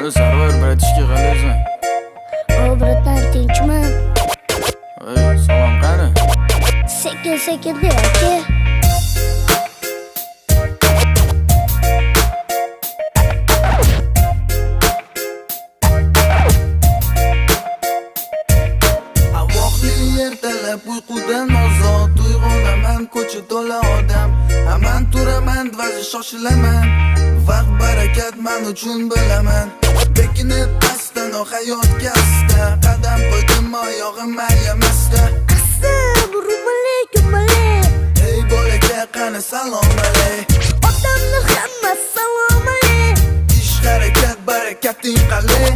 Sarvar, bratishka, qalaysan? Bratan, tinchmi? Salom qani? Sekin ber aka. Ertalab uyqudan ozod uyg'onaman, ko'cha to'la odam. Hamon turaman, vazi shoshilaman. Vaqt barakat men uchun bilaman. Bekinib pastdan hayot kasta, qadam qo'ydim oyog'im ayamasta. Asta, rumale, kumale. Ey bolaka, qani salom alay. Odamlar hamma salom alay. Ish harakat barakating qalay.